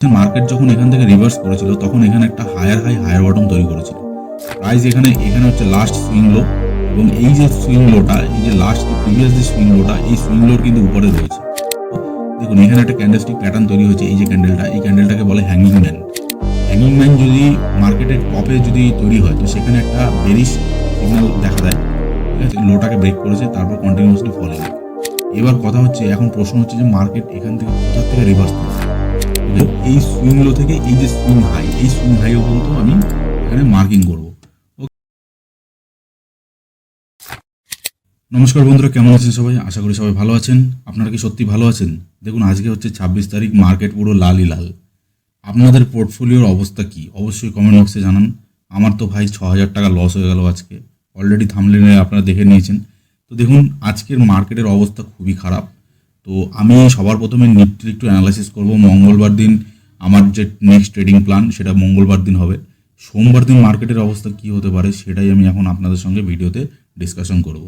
Market যখন এখান থেকে রিভার্স করেছিল তখন এখানে একটা হায়ার বটম তৈরি করেছিল। প্রাইস এখানে হচ্ছে লাস্ট সুইং লো, এবং এই যে সুইং লোটা, এই যে লাস্ট যে প্রিভিয়াস যে সুইং লোটা, এই সুইং লোর কিন্তু উপরে রয়েছে। দেখুন এখানে একটা ক্যান্ডেলস্টিক প্যাটার্ন তৈরি হয়েছে। এই যে ক্যান্ডেলটা, এই ক্যান্ডেলটাকে বলে হ্যাঙ্গিং ম্যান। হ্যাঙ্গিং ম্যান যদি মার্কেটের টপে যদি তৈরি হয় তো সেখানে একটা বেরিশ সিগন্যাল দেখা দেয়, ঠিক আছে। লোটাকে ব্রেক করেছে, তারপর কন্টিনিউয়াসলি ফলিং। এবার কথা হচ্ছে, এখন প্রশ্ন হচ্ছে যে মার্কেট এখান থেকে কোথা থেকে রিভার্স করছে। এই সুইং লো থেকে এই যে সুইং হাই, এই সুইং হাই পর্যন্ত আমি এখানে মার্কিং করব। নমস্কার বন্ধুরা, কেমন আছেন সবাই? আশা করি সবাই ভালো আছেন। আপনারা কি সত্যি ভালো আছেন? দেখুন আজকে হচ্ছে 26 তারিখ, মার্কেট পুরো লালই লাল। আপনাদের পোর্টফোলিওর অবস্থা কি অবশ্যই কমেন্ট বক্সে জানান। আমার তো ভাই 6,000 টাকা লস হয়ে গেল আজকে। অলরেডি থাম্বনেলে আপনারা দেখে নিয়েছেন। তো দেখুন আজকের মার্কেটের অবস্থা খুবই খারাপ। তো আমি সবার প্রথমে নিফটির একটু অ্যানালাইসিস করব। মঙ্গলবার দিন আমার যে নেক্সট ট্রেডিং প্ল্যান সেটা মঙ্গলবার দিন হবে। সোমবার দিন মার্কেটের অবস্থা কি হতে পারে সেটাই আমি এখন আপনাদের সঙ্গে ভিডিওতে ডিসকাশন করব।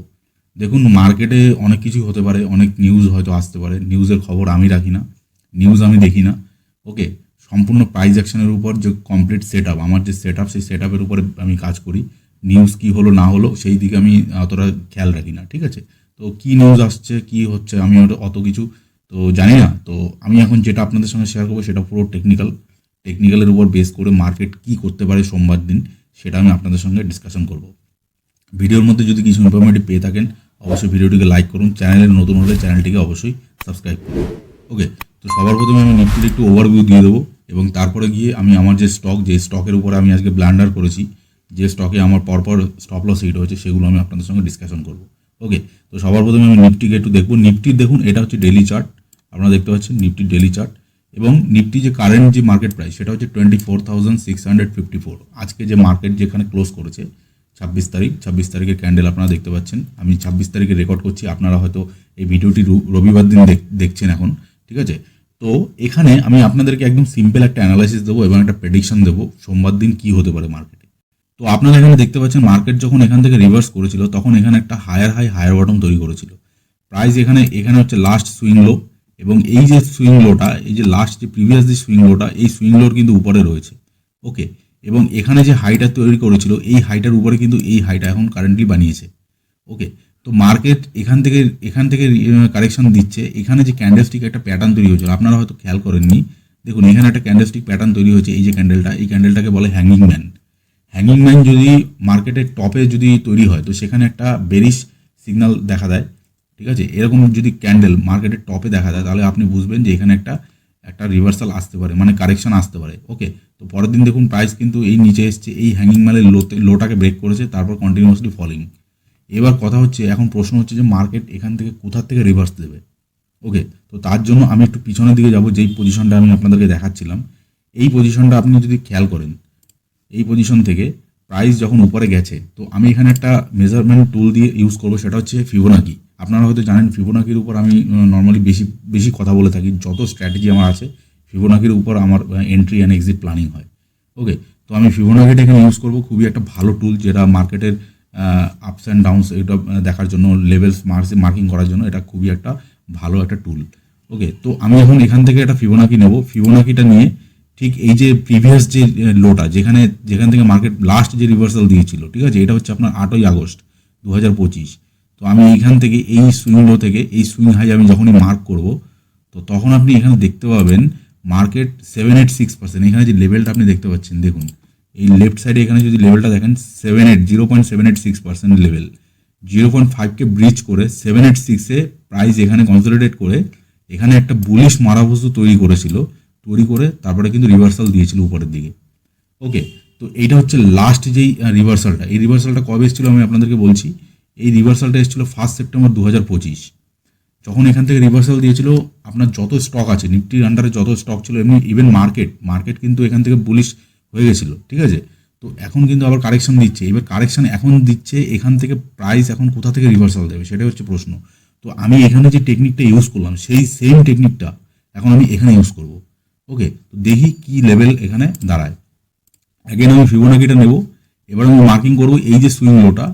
দেখুন মার্কেটে অনেক কিছুই হতে পারে, অনেক নিউজ হয়তো আসতে পারে। নিউজের খবর আমি রাখি না, নিউজ আমি দেখি না। ওকে, সম্পূর্ণ প্রাইস অ্যাকশনের উপর যে কমপ্লিট সেট আপ, আমার যে সেট আপ, সেই সেট আপের উপরে আমি কাজ করি। নিউজ কি হলো না হলো সেই দিকে আমি অতটা খেয়াল রাখি না, ঠিক আছে। তো কি নিউজ আসছে কি হচ্ছে আমি অত কিছু তো জানি না। তো আমি এখন যেটা আপনাদের সঙ্গে শেয়ার করবো সেটা পুরো টেকনিক্যালের উপর বেস করে মার্কেট কি করতে পারে সোমবার দিন, সেটা আমি আপনাদের সঙ্গে ডিসকাশন করব। ভিডিওর মধ্যে যদি কিছু ইনফরমেটিভ পেয়ে থাকেন অবশ্যই ভিডিওটিকে লাইক করুন। চ্যানেলে নতুন হলে চ্যানেলটিকে অবশ্যই সাবস্ক্রাইব করুন। ওকে, তো সবার প্রথমে আমি নিফটির একটু ওভারভিউ দিয়ে দেবো, এবং তারপরে গিয়ে আমি আমার যে স্টকের উপরে আমি আজকে ব্লান্ডার করেছি, যে স্টকে আমার পরপর স্টপ লস হিট হয়েছে, সেগুলো আমি আপনাদের সঙ্গে ডিসকাশন করবো। ওকে, তো সবার প্রথমে আমি নিফটিকে একটু দেখবো। নিফটির দেখুন এটা হচ্ছে ডেলি চার্ট, আপনারা দেখতে পাচ্ছেন নিফটির ডেলি চার্ট। এবং নিফটি যে কারেন্ট যে মার্কেট প্রাইস সেটা হচ্ছে 24,654। আজকে যে মার্কেট যেখানে ক্লোজ করেছে 26 তারিখের ক্যান্ডেল আপনারা দেখতে পাচ্ছেন। আমি 26 তারিখে রেকর্ড করছি, আপনারা হয়তো এই ভিডিওটি রবিবার দিন দেখছেন এখন, ঠিক আছে। তো এখানে আমি আপনাদেরকে একদম সিম্পল একটা অ্যানালাইসিস দেবো এবং একটা প্রেডিকশন দেবো সোমবার দিন কি হতে পারে মার্কেটে। তো আপনারা এখানে দেখতে পাচ্ছেন মার্কেট যখন এখান থেকে রিভার্স করেছিল তখন এখানে একটা হায়ার বটম তৈরি করেছিল। প্রাইস এখানে হচ্ছে লাস্ট সুইং লো, এবং এই যে সুইং লোটা, এই যে লাস্ট যে প্রিভিয়াস যে সুইং লোটা, এই সুইং লোর কিন্তু উপরে রয়েছে। ওকে, এবং এখানে যে হাইটা তৈরি করেছিল এই হাইটার উপরে কিন্তু এই হাইটা এখন কারেন্টলি বানিয়েছে। ওকে, তো মার্কেট এখান থেকে কারেকশন দিচ্ছে। এখানে যে ক্যান্ডেলস্টিক একটা প্যাটার্ন তৈরি হয়েছিল আপনারা হয়তো খেয়াল করেননি। দেখুন এখানে একটা ক্যান্ডেলস্টিক প্যাটার্ন তৈরি হয়েছে। এই যে ক্যান্ডেলটা, এই ক্যান্ডেলটাকে বলে হ্যাঙ্গিং ম্যান। হ্যাঙ্গিং ম্যান যদি মার্কেটের টপে যদি তৈরি হয় তো সেখানে একটা বেরিশ সিগন্যাল দেখা দেয়, ঠিক আছে। এরকম যদি ক্যান্ডেল মার্কেটের টপে দেখা যায় তাহলে আপনি বুঝবেন যে এখানে একটা রিভার্সাল আসতে পারে, মানে কারেকশন আসতে পারে। ওকে, তো পরের দিন দেখুন প্রাইস কিন্তু এই নিচে এসছে, এই হ্যাঙ্গিং ম্যানের লোটাকে ব্রেক করেছে, তারপর কন্টিনিউয়াসলি ফলিং। এবার কথা হচ্ছে, এখন প্রশ্ন হচ্ছে যে মার্কেট এখান থেকে কোথা থেকে রিভার্স দেবে। ওকে, তো তার জন্য আমি একটু পিছনের দিকে যাব। যেই পজিশনটা আমি আপনাদেরকে দেখাচ্ছিলাম, এই পজিশনটা আপনি যদি খেয়াল করেন, এই পজিশন থেকে প্রাইস যখন উপরে গেছে, তো আমি এখানে একটা মেজারমেন্ট টুল দিয়ে ইউজ করবো, সেটা হচ্ছে ফিবোনাকি। আপনারা হয়তো জানেন ফিবোনাকির উপর আমি নর্মালি বেশি কথা বলে থাকি। যত স্ট্র্যাটেজি আমার আছে ফিবোনাকির উপর আমার এন্ট্রি অ্যান্ড এক্সিট প্ল্যানিং হয়। ওকে, তো আমি ফিবোনাকিটা এখানে ইউজ করবো। খুবই একটা ভালো টুল, যেটা মার্কেটের আপস অ্যান্ড ডাউনস এটা দেখার জন্য, লেভেলস মার্কিং করার জন্য এটা খুবই একটা ভালো একটা টুল। ওকে, তো আমি এখন এখান থেকে একটা ফিবোনাকি নেব। ফিবোনাকিটা নিয়ে ঠিক এই যে প্রিভিয়াস যে লোটা, যেখান থেকে মার্কেট লাস্ট যে রিভার্সাল দিয়েছিল, ঠিক আছে, এটা হচ্ছে আপনার 8ই আগস্ট 2025। তো আমি এইখান থেকে এই সুইং লো থেকে এই সুইং হাই আমি যখনই মার্ক করব, তো তখন আপনি এখানে দেখতে পাবেন মার্কেট 786%। এখানে যে লেভেলটা আপনি দেখতে পাচ্ছেন, দেখুন এই লেফট সাইডে এখানে যদি লেভেলটা দেখেন 0.786% লেভেল, 0.5কে ব্রিচ করে 786-এ প্রাইস এখানে কনসলিডেট করে এখানে একটা বুলিশ মারাবস্তু তৈরি করে তারপরে কিন্তু রিভার্সাল দিয়েছিল উপরের দিকে। ওকে, তো এইটা হচ্ছে লাস্ট যেই রিভার্সালটা। এই রিভার্সালটা কবে এসেছিলো আমি আপনাদেরকে বলছি। এই রিভার্সালটা এসেছিলো 1 সেপ্টেম্বর 2025। যখন এখান থেকে রিভার্সাল দিয়েছিল, আপনার যত স্টক আছে নিফটির আন্ডারে যত স্টক ছিল, এমনি ইভেন মার্কেট কিন্তু এখান থেকে বুলিশ হয়ে গেছিলো, ঠিক আছে। তো এখন কিন্তু আবার কারেকশন দিচ্ছে। এবার কারেকশন এখন দিচ্ছে, এখান থেকে প্রাইস এখন কোথা থেকে রিভার্সাল দেবে সেটাই হচ্ছে প্রশ্ন। তো আমি এখানে যে টেকনিকটা ইউজ করলাম সেই সেম টেকনিকটা এখন আমি এখানে ইউজ করব। ওকে, তো দেখি কি লেভেল এখানে দাঁড়ায়। অ্যাগেন আমি ফিবোনাকিটা নেব। এবার আমি মার্কিং করব এই যে সুইং লোটা,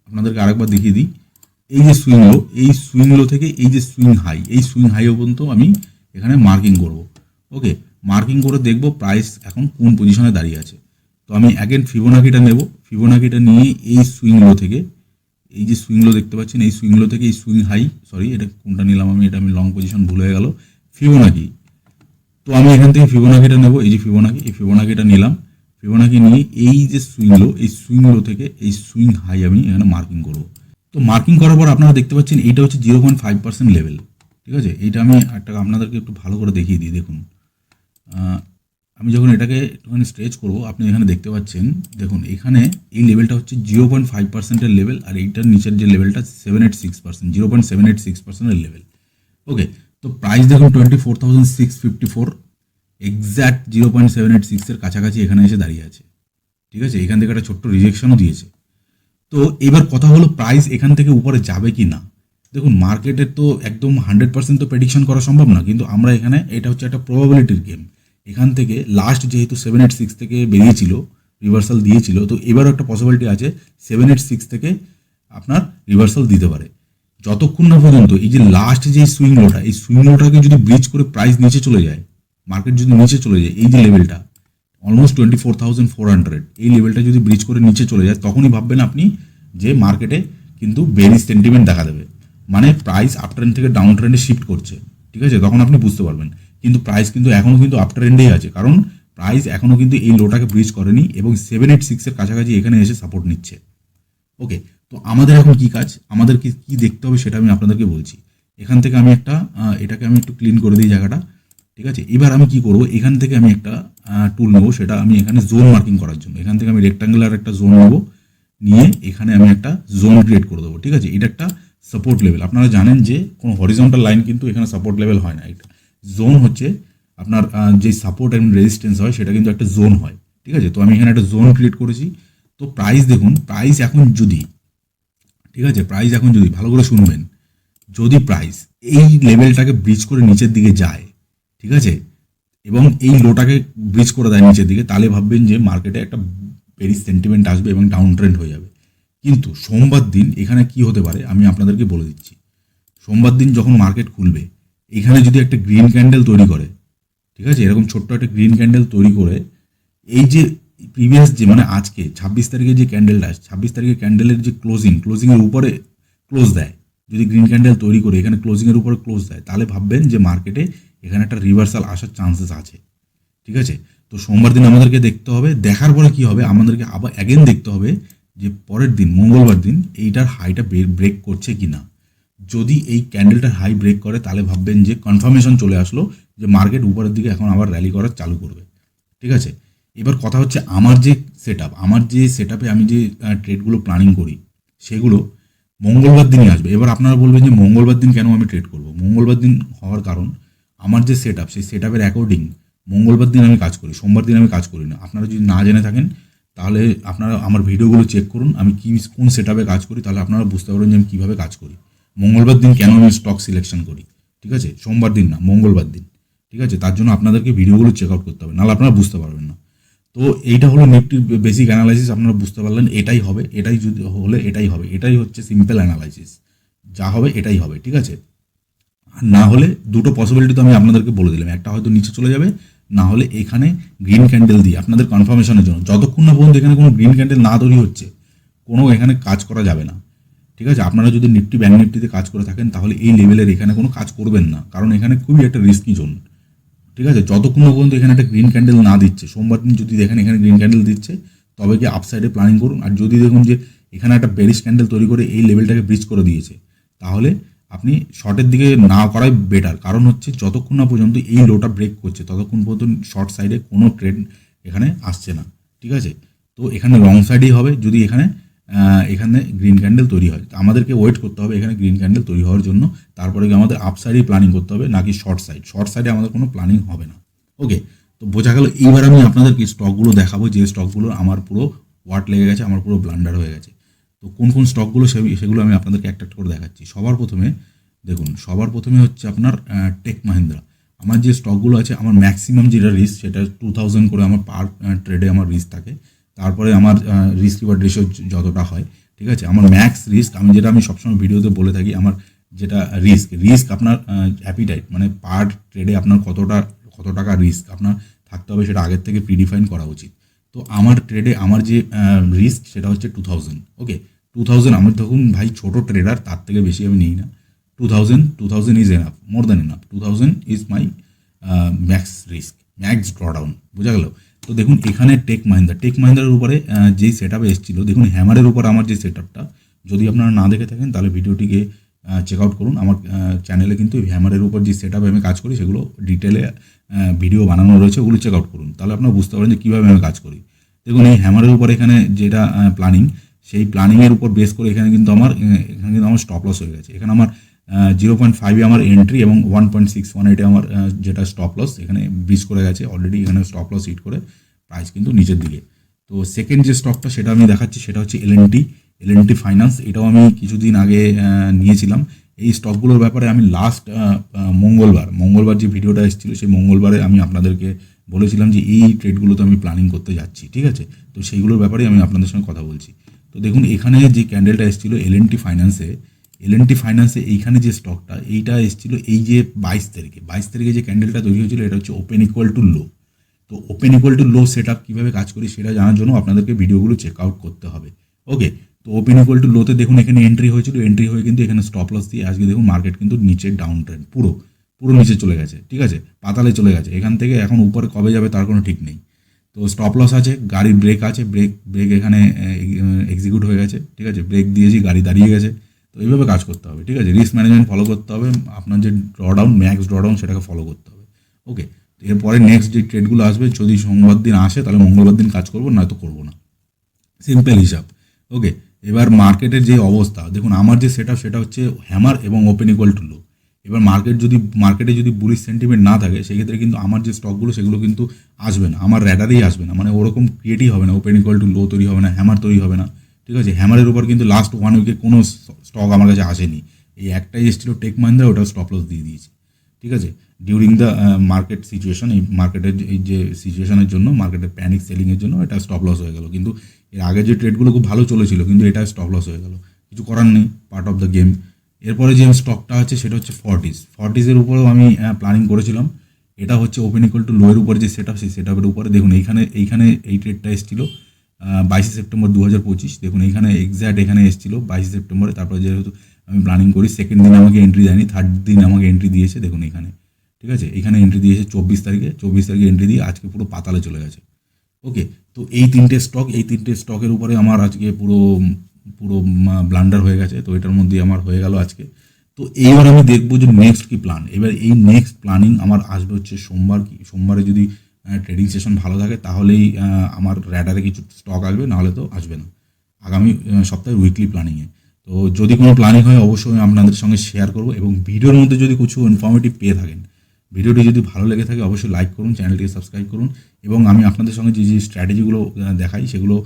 আপনাদেরকে আরেকবার দেখিয়ে দিই। এই যে সুইং লো থেকে এই যে সুইং হাই, এই সুইং হাই পর্যন্ত আমি এখানে মার্কিং করব। ওকে, মার্কিং করে দেখব প্রাইস এখন কোন পজিশনে দাঁড়িয়ে আছে। তো আমি অ্যাগেন ফিবোনাকিটা নেব, ফিবোনাকিটা নিয়ে এই সুইংলো থেকে, এই যে সুইংলো দেখতে পাচ্ছেন, এই সুইংলো থেকে এই সুইং হাই, সরি এটা কোনটা নিলাম আমি, এটা আমি লং পজিশন ভুল হয়ে গেল, ফিবোনাকি। তো আমি এখান থেকে ফিবোনাকিটা নেব, এই যে ফিবোনাকি, এই ফিবোনাকিটা নিলাম। ফিবোনাকি নিয়ে এই যে সুইংলো, এই সুইংলো থেকে এই সুইং হাই আমি এখানে মার্কিং করবো। তো মার্কিং করার পর আপনারা দেখতে পাচ্ছেন এইটা হচ্ছে 0.5% লেভেল, ঠিক আছে। এইটা আমি একটা আপনাদেরকে একটু ভালো করে দেখিয়ে দিই। দেখুন আমি যখন এটাকে একটুখানি স্ট্রেচ করবো, আপনি এখানে দেখতে পাচ্ছেন, দেখুন এখানে এই লেভেলটা হচ্ছে 0.5%-এর লেভেল, আর এইটার নিচের যে লেভেলটা 786%, 0.786%-এর লেভেল। ওকে, তো প্রাইস দেখুন 24,654, এক্স্যাক্ট 0.786-এর কাছাকাছি এখানে এসে দাঁড়িয়ে আছে, ঠিক আছে। এখান থেকে একটা ছোট্ট রিজেকশনও দিয়েছে। তো এবার কথা হলো প্রাইস এখান থেকে উপরে যাবে কি না। দেখুন মার্কেটের তো একদম 100% তো প্রেডিকশন করা সম্ভব না, কিন্তু আমরা এখানে এটা হচ্ছে একটা প্রবাবিলিটির গেম। এখান থেকে লাস্ট যেহেতু 786 থেকে বেরিয়েছিল, রিভার্সাল দিয়েছিল, তো এবারও একটা পসিবিলিটি আছে 786 থেকে আপনার রিভার্সাল দিতে পারে। যতক্ষণ না পর্যন্ত এই যে লাস্ট যে সুইং লোটা, এই সুইং লোটাকে যদি ব্রিজ করে প্রাইস নিচে চলে যায়, মার্কেট যদি নিচে চলে যায়, এই যে লেভেলটা অলমোস্ট 24,400, এই লেভেলটা যদি ব্রিজ করে নিচে চলে যায়, তখনই ভাববেন আপনি যে মার্কেটে কিন্তু বেরিশ সেন্টিমেন্ট দেখা দেবে, মানে প্রাইস আপ ট্রেন্ড থেকে ডাউন ট্রেন্ডে শিফট করছে, ঠিক আছে। তখন আপনি বুঝতে পারবেন। কিন্তু প্রাইস কিন্তু এখনও কিন্তু আপ ট্রেন্ডেই আছে, কারণ প্রাইস এখনও কিন্তু এই লোটাকে ব্রিজ করেনি এবং 786-এর কাছাকাছি এখানে এসে সাপোর্ট নিচ্ছে। ওকে, তো আমাদের এখন কি কাজ, আমাদের কি দেখতে হবে সেটা আমি আপনাদেরকে বলছি। এখান থেকে আমি একটা এটাকে আমি একটু ক্লিন করে দিই জায়গাটা, ঠিক আছে। এবার আমি কি করব, এখান থেকে আমি একটা টুল নেবো, সেটা আমি এখানে জোন মার্কিং করার জন্য এখান থেকে আমি রেক্টাঙ্গুলার একটা জোন নেবো, নিয়ে এখানে আমি একটা জোন ক্রিয়েট করে দেবো, ঠিক আছে। এটা একটা সাপোর্ট লেভেল। আপনারা জানেন যে কোনো হরিজন্টাল লাইন কিন্তু এখানে সাপোর্ট লেভেল হয় না, এটা জোন হচ্ছে আপনার যে সাপোর্ট এবং রেজিস্ট্যান্স হয় সেটা কিন্তু একটা জোন হয়, ঠিক আছে। তো আমি এখানে একটা জোন ক্রিয়েট করেছি। তো প্রাইস দেখুন, প্রাইস এখন যদি, ঠিক আছে, প্রাইস এখন যদি ভালো করে শুনবেন, যদি প্রাইস এই লেভেলটাকে ব্রিজ করে নিচের দিকে যায়, ঠিক আছে, এবং এই লোটাকে ব্রিজ করে দেয় নিচের দিকে, তাহলে ভাববেন যে মার্কেটে একটা বেরিশ সেন্টিমেন্ট আসবে এবং ডাউন ট্রেন্ড হয়ে যাবে। কিন্তু সোমবার দিন এখানে কি হতে পারে আমি আপনাদেরকে বলে দিচ্ছি। সোমবার দিন যখন মার্কেট খুলবে, এখানে যদি একটা গ্রিন ক্যান্ডেল তৈরি করে, ঠিক আছে, এরকম ছোট্ট একটা গ্রিন ক্যান্ডেল তৈরি করে, এই যে প্রিভিয়াস যে মানে আজকে 26 তারিখে যে ক্যান্ডেলটা, 26 তারিখের ক্যান্ডেলের যে ক্লোজিংয়ের উপরে ক্লোজ দেয়, যদি গ্রিন ক্যান্ডেল তৈরি করে এখানে ক্লোজিংয়ের উপরে ক্লোজ দেয়, তাহলে ভাববেন যে মার্কেটে এখানে একটা রিভার্সাল আসার চান্সেস আছে, ঠিক আছে। তো সোমবার দিন আমাদেরকে দেখতে হবে, দেখার পরে কি হবে আমাদেরকে আবার অ্যাগেন দেখতে হবে যে পরের দিন মঙ্গলবার দিন এইটার হাইটা ব্রেক করছে কি না। যদি এই ক্যান্ডেলটার হাই ব্রেক করে, তাহলে ভাববেন যে কনফার্মেশন চলে আসলো যে মার্কেট উপরের দিকে এখন আবার র্যালি করা চালু করবে, ঠিক আছে। এবার কথা হচ্ছে আমার যে সেট আপে আমি যে ট্রেডগুলো প্ল্যানিং করি সেগুলো মঙ্গলবার দিনই আসবে। এবার আপনারা বলবেন যে মঙ্গলবার দিন কেন আমি ট্রেড করব। মঙ্গলবার দিন হওয়ার কারণ, আমার যে সেট আপ, সেই সেট আপের অ্যাকর্ডিং মঙ্গলবার দিন আমি কাজ করি, সোমবার দিন আমি কাজ করি না। আপনারা যদি না জেনে থাকেন তাহলে আপনারা আমার ভিডিওগুলো চেক করুন, আমি কোন সেট আপে কাজ করি, তাহলে আপনারা বুঝতে পারবেন যে আমি কীভাবে কাজ করি। মঙ্গলবার দিন কেন আমি স্টক সিলেকশন করি, ঠিক আছে, সোমবার দিন না, মঙ্গলবার দিন, ঠিক আছে। তার জন্য আপনাদেরকে ভিডিওগুলো চেক আউট করতে হবে, নাহলে আপনারা বুঝতে পারবেন না। তো এইটা হলো নিফটির বেসিক অ্যানালাইসিস, আপনারা বুঝতে পারলেন এটাই হবে, এটাই যদি হলে এটাই হবে, এটাই হচ্ছে সিম্পল অ্যানালাইসিস, যা হবে এটাই হবে, ঠিক আছে। আর না হলে দুটো পসিবিলিটি তো আমি আপনাদেরকে বলে দিলাম, একটা হয়তো নিচে চলে যাবে, না হলে এখানে গ্রিন ক্যান্ডেল দিয়ে আপনাদের কনফার্মেশনের জন্য, যতক্ষণ না পর্যন্ত এখানে কোনো গ্রিন ক্যান্ডেল না তৈরি হচ্ছে কোনো এখানে কাজ করা যাবে না, ঠিক আছে। আপনারা যদি নিফটি ব্যাংক নিফটিতে কাজ করে থাকেন তাহলে এই লেভেলের এখানে কোনো কাজ করবেন না, কারণ এখানে খুবই একটা রিস্কি জোন, ঠিক আছে। যতক্ষণ না পর্যন্ত এখানে একটা গ্রিন ক্যান্ডেল না দিচ্ছে, সোমবার দিন যদি দেখেন এখানে গ্রিন ক্যান্ডেল দিচ্ছে, তবে কি আপসাইডে প্ল্যানিং করুন। আর যদি দেখুন যে এখানে একটা বেরিশ ক্যান্ডেল তৈরি করে এই লেভেলটাকে ব্রিজ করে দিয়েছে, তাহলে আপনি শর্টের দিকে না করাই বেটার। কারণ হচ্ছে যতক্ষণ না পর্যন্ত এই লোটা ব্রেক করছে ততক্ষণ পর্যন্ত শর্ট সাইডে কোনো ট্রেড এখানে আসছে না, ঠিক আছে। তো এখানে লং সাইডেই হবে যদি এখানে গ্রিন ক্যান্ডেল তৈরি হয়। আমাদেরকে ওয়েট করতে হবে এখানে গ্রিন ক্যান্ডেল তৈরি হওয়ার জন্য, তারপরে কি আমাদের আপ সাইডেই প্ল্যানিং করতে হবে, নাকি শর্ট সাইডে আমাদের কোনো প্ল্যানিং হবে না। ওকে, তো বোঝা গেল। এইবার আমি আপনাদেরকে স্টকগুলো দেখাবো, যে স্টকগুলো আমার পুরো ওয়াট লেগে গেছে, আমার পুরো ব্লান্ডার হয়ে গেছে। তো কোন কোন স্টকগুলো সেগুলো আমি আপনাদেরকে একটা করে দেখাচ্ছি। সবার প্রথমে হচ্ছে আপনার টেক মাহিন্দ্রা। আমার যে স্টকগুলো আছে, আমার ম্যাক্সিমাম যেটা রিস্ক সেটা 2000 করে আমার পার ট্রেডে আমার রিস্ক থাকে। তারপরে আমার রিস্ক রিওয়ার্ড রেশিও যতটা হয়, ঠিক আছে। আমার ম্যাক্স রিস্ক আমি সবসময় ভিডিওতে বলে থাকি, আমার যেটা রিস্ক আপনার অ্যাপিটাইট, মানে পার ট্রেডে আপনার কত টাকা রিস্ক আপনার থাকতে হবে সেটা আগের থেকে প্রিডিফাইন করা উচিত। তো আমার ট্রেডে আমার যে রিস্ক সেটা হচ্ছে 2000। ওকে, 2000 আমি দেখুন ভাই ছোটো ট্রেডার, তার থেকে বেশি আমি নিই না। 2000 is enough, more than enough. 2000 is my max risk, max drawdown, বোঝা গেল। তো দেখুন এখানে টেক মাহিন্দ্রার উপরে যেই সেট আপে এসেছিলো, দেখুন হ্যামারের উপর আমার যে সেট আপটা, যদি আপনারা না দেখে থাকেন তাহলে ভিডিওটিকে চেক আউট করুন। আমার চ্যানেলে কিন্তু হ্যামারের উপর যে সেট আপে আমি কাজ করি সেগুলো ডিটেলে ভিডিও বানানো রয়েছে, ওগুলো চেক আউট করুন, তাহলে আপনারা বুঝতে পারেন যে কীভাবে আমি কাজ করি। দেখুন এই হ্যামারের উপর এখানে যেটা প্ল্যানিং, সেই প্ল্যানিংয়ের উপর বেস করে এখানে কিন্তু আমার স্টপ লস হয়ে গেছে। এখানে আমার 0.5 আমার এন্ট্রি এবং 1.618 আমার যেটা স্টপ লস এখানে ব্রিজ করে গেছে অলরেডি। এখানে স্টপ লস হিট করে প্রাইস কিন্তু নিচের দিকে। তো সেকেন্ড যে স্টকটা সেটা আমি দেখাচ্ছি, সেটা হচ্ছে এলএনটি ফাইন্যান্স। এটাও আমি কিছুদিন আগে নিয়েছিলাম। এই স্টকগুলোর ব্যাপারে আমি লাস্ট মঙ্গলবার যে ভিডিওটা এসেছিল, সেই মঙ্গলবারে আমি আপনাদেরকে বলেছিলাম যে এই ট্রেডগুলোতে আমি প্ল্যানিং করতে যাচ্ছি, ঠিক আছে। তো সেইগুলোর ব্যাপারে আমি আপনাদের সঙ্গে কথা বলছি। তো দেখুন এখানে যে ক্যান্ডেলটা এসেছিলো এলএনটি ফাইন্যান্সে, এইখানে যে স্টকটা এইটা এসেছিলো এই যে 22 তারিখে যে ক্যান্ডেলটা তৈরি হয়েছিল, এটা হচ্ছে ওপেন ইকুয়াল টু লো। তো open equal to low set up কীভাবে কাজ করি সেটা জানার জন্য আপনাদেরকে ভিডিওগুলো চেক আউট করতে হবে। ওকে, তো ওপেন ইকুয়াল টু লোতে দেখুন এখানে এন্ট্রি হয়ে কিন্তু এখানে স্টপ লস দিয়ে আজকে দেখুন মার্কেট কিন্তু নিচে ডাউন ট্রেন্ড, পুরো নিচে চলে গেছে, ঠিক আছে, পাতালে চলে গেছে। এখান থেকে এখন উপরে কবে যাবে তার কোনো ঠিক নেই। তো স্টপ লস আছে, গাড়ির ব্রেক আছে, ব্রেক এখানে এক্সিকিউট হয়ে গেছে, ঠিক আছে, ব্রেক দিয়েছি, গাড়ি দাঁড়িয়ে গেছে। তো এইভাবে কাজ করতে হবে, ঠিক আছে। রিস্ক ম্যানেজমেন্ট ফলো করতে হবে, আপনার যে ম্যাক্স ড্রডাউন সেটাকে ফলো করতে হবে। ওকে, এরপরে নেক্সট যে ট্রেডগুলো আসবে, যদি সোমবার দিন আসে তাহলে মঙ্গলবার দিন কাজ করবো, নয়তো করবো না, সিম্পল হিসাব। ওকে, এবার মার্কেটের যে অবস্থা দেখুন, আমার যে সেট আপ সেটা হচ্ছে হ্যামার এবং ওপেন ইকুয়াল টু লো। এবার মার্কেটে যদি বুলিশ সেন্টিমেন্ট না থাকে সেক্ষেত্রে কিন্তু আমার যে স্টকগুলো সেগুলো কিন্তু আসবে না, আমার র্যাডারেই আসবে না, মানে ওরকম ক্রিয়েটই হবে না, ওপেন ইকুয়াল টু লো তৈরি হবে না, হ্যামার তৈরি হবে না, ঠিক আছে। হ্যামারের উপর কিন্তু লাস্ট 1 উইকে কোনো স্টক আমার কাছে আসেনি। এই একটাই এসেছিল টেক মাহিন্দ্রা, ওটা স্টপ লস দিয়ে দিয়েছে, ঠিক আছে। ডিউরিং দ্য মার্কেট সিচুয়েশন, এই মার্কেটের এই যে সিচুয়েশনের জন্য, মার্কেটের প্যানিক সেলিংয়ের জন্য এটা স্টপ লস হয়ে গেল। কিন্তু এর আগে যে ট্রেডগুলো খুব ভালো চলেছিল, কিন্তু এটা স্টপ লস হয়ে গেল, কিছু করার নেই, পার্ট অফ দ্য গেম। এরপরে যে স্টকটা আছে সেটা হচ্ছে ফর্টিসের উপরেও আমি প্ল্যানিং করেছিলাম। এটা হচ্ছে ওপেন ইকুয়াল টু লোয়ের উপরে যে সেট আপ, সেই সেট আপের উপরে দেখুন এইখানে এই ট্রেডটা এসেছিল 22 সেপ্টেম্বর 2025। দেখুন এখানে এক্স্যাক্ট এখানে এসেছিল 22 সেপ্টেম্বরে। তারপরে যেহেতু আমি প্ল্যানিং করি, সেকেন্ড দিন আমাকে এন্ট্রি দেয়নি, থার্ড দিন আমাকে এন্ট্রি দিয়েছে। দেখুন এখানে, ঠিক আছে, এখানে এন্ট্রি দিয়েছে 24 তারিখে এন্ট্রি দিয়ে আজকে পুরো পাতালে চলে গেছে। ওকে, তো এই তিনটে স্টকের উপরে আমার আজকে পুরো ব্লান্ডার হয়ে গেছে। তো এটার মধ্যে আমার হয়ে গেল আজকে। তো এইবার আমি দেখবো যে নেক্সট কি প্ল্যান। এবার এই নেক্সট প্ল্যানিং আমার আসবে হচ্ছে সোমবারে যদি ট্রেডিং সেশন ভালো থাকে তাহলেই আমার র্যাডারে কিছু স্টক আসবে, নাহলে তো আসবে না আগামী সপ্তাহে উইকলি প্ল্যানিংয়ে। তো যদি কোনো প্ল্যানিং হয় অবশ্যই আমি আপনাদের সঙ্গে শেয়ার করবো, এবং ভিডিওর মধ্যে যদি কিছু ইনফরমেটিভ পেয়ে থাকেন, ভিডিওটি যদি ভালো লেগে থাকে অবশ্যই লাইক করুন, চ্যানেলটিকে সাবস্ক্রাইব করুন, এবং আমি আপনাদের সঙ্গে যে স্ট্র্যাটেজিগুলো দেখাই সেগুলো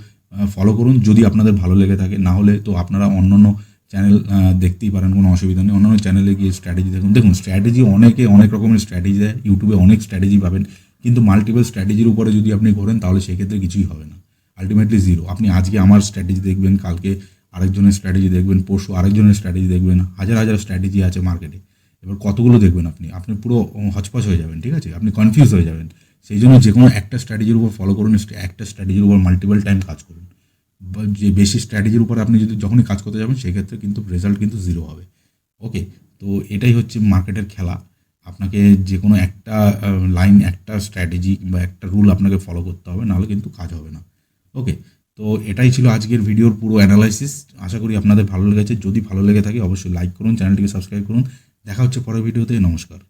ফলো করুন যদি আপনাদের ভালো লেগে থাকে। না হলে তো আপনারা অন্য চ্যানেল দেখতেই পারেন, কোনো অসুবিধা নেই। অন্যান্য চ্যানেলে গিয়ে স্ট্র্যাটেজি দেখুন স্ট্র্যাটেজি অনেক রকমের স্ট্র্যাটেজি দেয়, ইউটিউবে অনেক স্ট্র্যাটেজি পাবেন, কিন্তু মাল্টিপল স্ট্র্যাটেজির উপরে যদি আপনি ঘোরেন তাহলে সেক্ষেত্রে কিছুই হবে না, আলটিমেটলি জিরো। আপনি আজকে আমার স্ট্র্যাটেজি দেখবেন, কালকে আরেকজনের স্ট্র্যাটেজি দেখবেন, পরশু আরেকজনের স্ট্র্যাটেজি দেখবেন, হাজার স্ট্র্যাটেজি আছে মার্কেটে। এবার কতগুলো দেখবেন আপনি পুরো হচপচ হয়ে যাবেন, ঠিক আছে, আপনি কনফিউজ হয়ে যাবেন। সেই জন্য যে কোনো একটা স্ট্র্যাটেজির উপর ফলো করুন, একটা স্ট্র্যাটেজির উপর মাল্টিপল টাইম কাজ করুন। যে বেশি স্ট্র্যাটেজির উপর আপনি যখনই কাজ করতে যাবেন সেক্ষেত্রে কিন্তু রেজাল্ট কিন্তু জিরো হবে। ওকে, তো এটাই হচ্ছে মার্কেটের খেলা। আপনাকে যে কোনো একটা লাইন, একটা স্ট্র্যাটেজি কিংবা একটা রুল আপনাকে ফলো করতে হবে, নাহলে কিন্তু কাজ হবে না। ওকে, তো এটাই ছিল আজকের ভিডিওর পুরো অ্যানালাইসিস। আশা করি আপনাদের ভালো লেগেছে। যদি ভালো লেগে থাকে অবশ্যই লাইক করুন, চ্যানেলটিকে সাবস্ক্রাইব করুন। দেখা হচ্ছে পরের ভিডিওতে। নমস্কার।